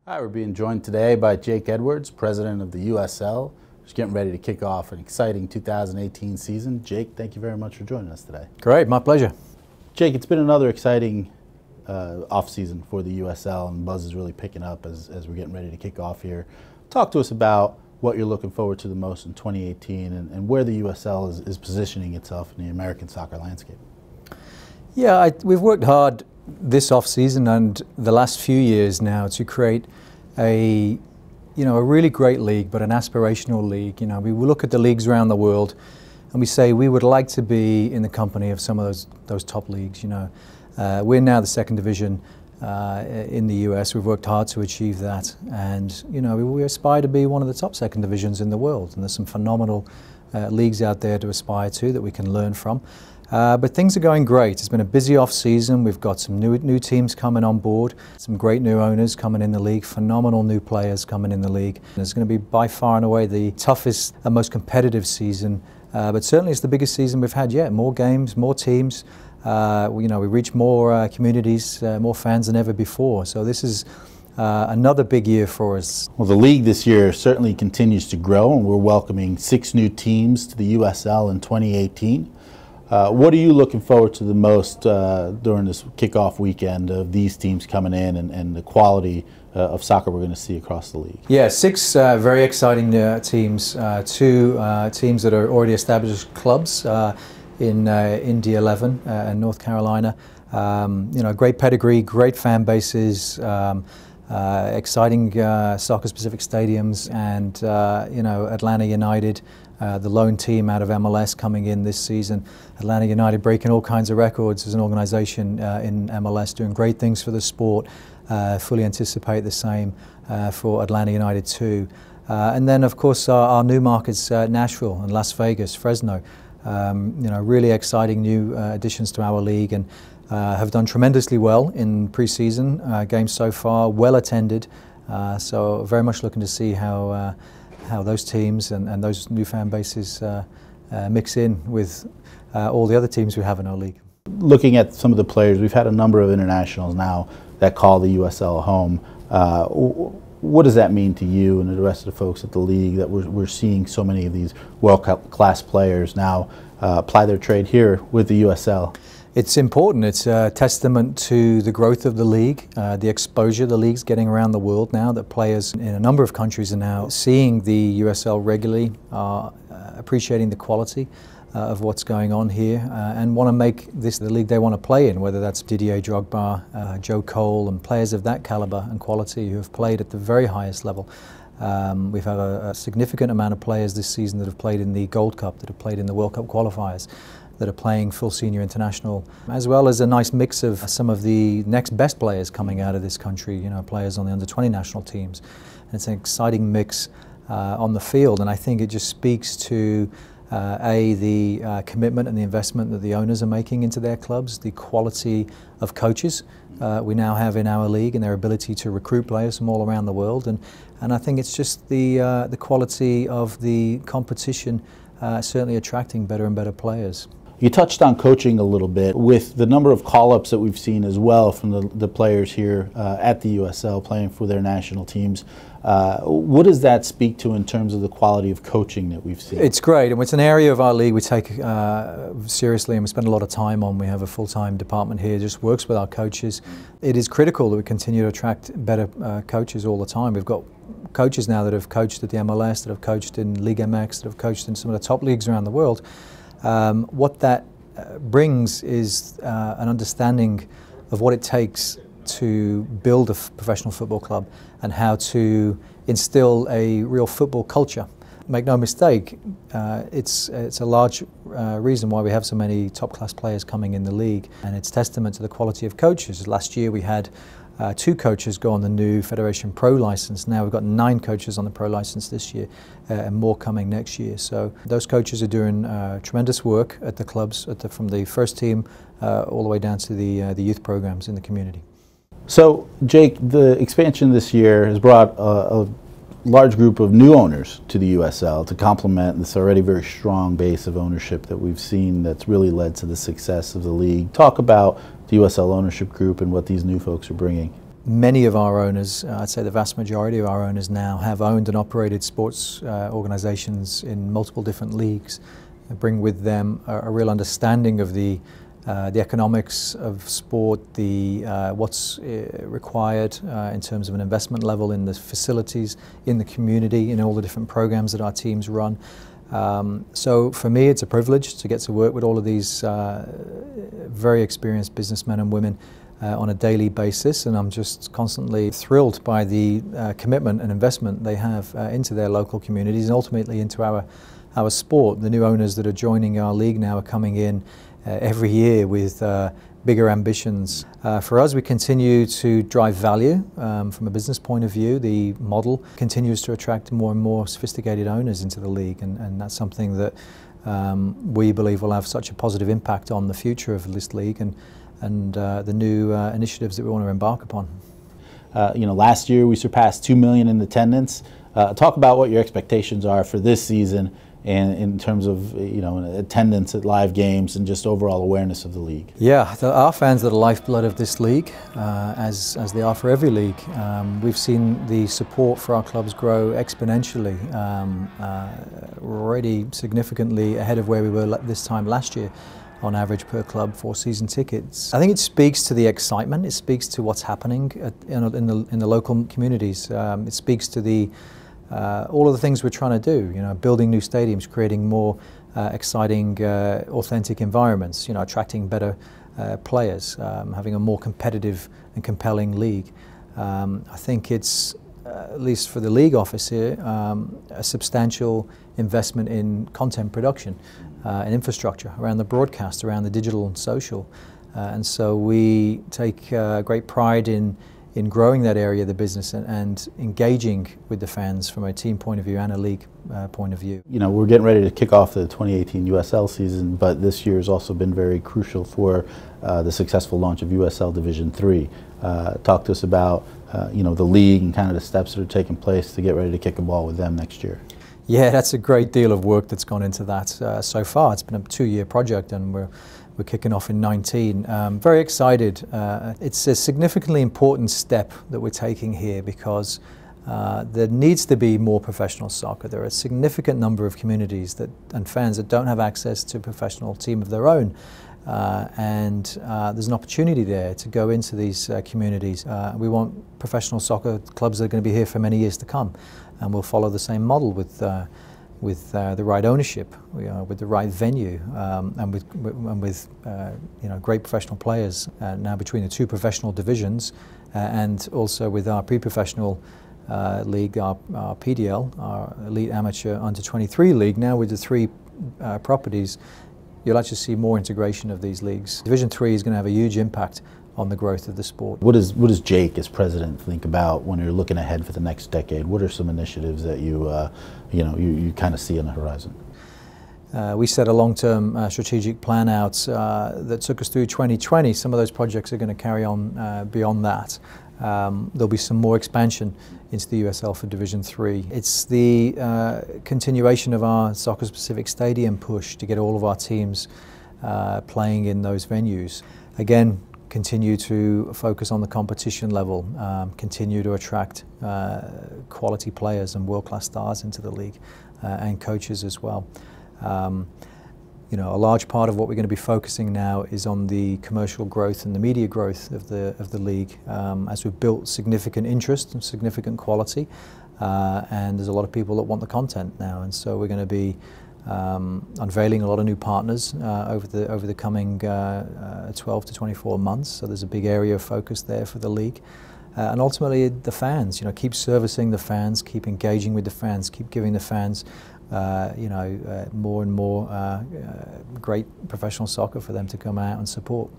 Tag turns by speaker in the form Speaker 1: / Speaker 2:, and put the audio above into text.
Speaker 1: Hi, we're being joined today by Jake Edwards, president of the USL. Just getting ready to kick off an exciting 2018 season. Jake, thank you very much for joining us today.
Speaker 2: Great, my pleasure.
Speaker 1: Jake, it's been another exciting off-season for the USL, and buzz is really picking up as we're getting ready to kick off here. Talk to us about what you're looking forward to the most in 2018 and where the USL is positioning itself in the American soccer landscape.
Speaker 2: Yeah, we've worked hard this off-season and the last few years now to create a really great league, but an aspirational league. We look at the leagues around the world and we say we would like to be in the company of some of those top leagues. We're now the second division in the US. We've worked hard to achieve that, and we aspire to be one of the top second divisions in the world. And there's some phenomenal leagues out there to aspire to that we can learn from. But things are going great. It's been a busy off-season. We've got some new teams coming on board, some great new owners coming in the league, phenomenal new players coming in the league. And it's going to be by far and away the toughest and most competitive season, but certainly it's the biggest season we've had yet. More games, more teams. We reach more communities, more fans than ever before. So this is another big year for us.
Speaker 1: Well, the league this year certainly continues to grow, and we're welcoming 6 new teams to the USL in 2018. What are you looking forward to the most during this kickoff weekend of these teams coming in and the quality of soccer we're going to see across the league?
Speaker 2: Yeah, 6 very exciting teams. 2 teams that are already established clubs in Indy 11 and North Carolina. Great pedigree, great fan bases, exciting soccer-specific stadiums, and Atlanta United. The lone team out of MLS coming in this season. Atlanta United breaking all kinds of records as an organisation in MLS, doing great things for the sport. Fully anticipate the same for Atlanta United too. And then of course our new markets, Nashville and Las Vegas, Fresno. Really exciting new additions to our league, and have done tremendously well in pre-season games so far, well attended. So very much looking to see how those teams and those new fan bases mix in with all the other teams we have in our league.
Speaker 1: Looking at some of the players, we've had a number of internationals now that call the USL home. What does that mean to you and the rest of the folks at the league that we're seeing so many of these world-class players now apply their trade here with the USL?
Speaker 2: It's important. It's a testament to the growth of the league, the exposure the league's getting around the world now, that players in a number of countries are now seeing the USL regularly, appreciating the quality of what's going on here, and want to make this the league they want to play in, whether that's Didier Drogba, Joe Cole, and players of that caliber and quality who have played at the very highest level. We've had a significant amount of players this season that have played in the Gold Cup, that have played in the World Cup qualifiers, that are playing full senior international, as well as a nice mix of some of the next best players coming out of this country, players on the under-20 national teams. And it's an exciting mix on the field, and I think it just speaks to the commitment and the investment that the owners are making into their clubs, the quality of coaches we now have in our league, and their ability to recruit players from all around the world. And I think it's just the quality of the competition certainly attracting better and better players.
Speaker 1: You touched on coaching a little bit with the number of call-ups that we've seen as well from the players here at the USL playing for their national teams. What does that speak to in terms of the quality of coaching that we've seen?
Speaker 2: It's great, and it's an area of our league we take seriously, and we spend a lot of time on. We have a full-time department here that just works with our coaches. It is critical that we continue to attract better coaches all the time. We've got coaches now that have coached at the MLS, that have coached in Liga MX, that have coached in some of the top leagues around the world. What that brings is an understanding of what it takes to build a professional football club and how to instill a real football culture. Make no mistake, it's a large reason why we have so many top-class players coming in the league, and it's testament to the quality of coaches. Last year we had 2 coaches go on the new Federation Pro license. Now we've got 9 coaches on the Pro license this year, and more coming next year. So those coaches are doing tremendous work at the clubs, from the first team all the way down to the youth programs in the community.
Speaker 1: So, Jake, the expansion this year has brought a large group of new owners to the USL to complement this already very strong base of ownership that we've seen that's really led to the success of the league. Talk about the USL ownership group and what these new folks are bringing.
Speaker 2: Many of our owners, I'd say the vast majority of our owners now, have owned and operated sports organizations in multiple different leagues. They bring with them a real understanding of the economics of sport, what's required in terms of an investment level in the facilities, in the community, in all the different programs that our teams run. So for me, it's a privilege to get to work with all of these very experienced businessmen and women on a daily basis, and I'm just constantly thrilled by the commitment and investment they have into their local communities and ultimately into our sport. The new owners that are joining our league now are coming in every year with bigger ambitions. For us, we continue to drive value from a business point of view. The model continues to attract more and more sophisticated owners into the league, and that's something that we believe will have such a positive impact on the future of this league and the new initiatives that we want to embark upon.
Speaker 1: Last year we surpassed 2 million in attendance. Talk about what your expectations are for this season, and in terms of attendance at live games and just overall awareness of the league.
Speaker 2: Yeah, our fans are the lifeblood of this league, as they are for every league. We've seen the support for our clubs grow exponentially. We're already significantly ahead of where we were this time last year on average per club for season tickets. I think it speaks to the excitement. It speaks to what's happening in the local communities. It speaks to all of the things we're trying to do, building new stadiums, creating more exciting, authentic environments, attracting better players, having a more competitive and compelling league. I think it's, at least for the league office here, a substantial investment in content production and infrastructure around the broadcast, around the digital and social. And so we take great pride in growing that area of the business and engaging with the fans from a team point of view and a league point of view.
Speaker 1: We're getting ready to kick off the 2018 USL season, but this year has also been very crucial for the successful launch of USL Division 3. Talk to us about the league and kind of the steps that are taking place to get ready to kick a ball with them next year.
Speaker 2: Yeah, that's a great deal of work that's gone into that so far. It's been a 2-year project, and we're kicking off in 19. Very excited. It's a significantly important step that we're taking here because there needs to be more professional soccer. There are a significant number of communities and fans that don't have access to a professional team of their own. And there's an opportunity there to go into these communities. We want professional soccer clubs that are going to be here for many years to come, and we'll follow the same model with the right ownership, with the right venue, and with great professional players. Now between the 2 professional divisions, and also with our pre-professional league, our PDL, our Elite Amateur Under 23 league. Now with the 3 properties, you'll actually see more integration of these leagues. Division 3 is going to have a huge impact on the growth of the sport.
Speaker 1: What does Jake, as president, think about when you're looking ahead for the next decade? What are some initiatives that you kind of see on the horizon?
Speaker 2: We set a long-term strategic plan out that took us through 2020. Some of those projects are going to carry on beyond that. There'll be some more expansion into the USL for Division 3. It's the continuation of our soccer-specific stadium push to get all of our teams playing in those venues. Again, continue to focus on the competition level, continue to attract quality players and world-class stars into the league, and coaches as well. A large part of what we're going to be focusing now is on the commercial growth and the media growth of the league, as we've built significant interest and significant quality, and there's a lot of people that want the content now, and so we're going to be unveiling a lot of new partners over the coming 12 to 24 months. So there's a big area of focus there for the league. And ultimately the fans, keep servicing the fans, keep engaging with the fans, keep giving the fans more and more great professional soccer for them to come out and support.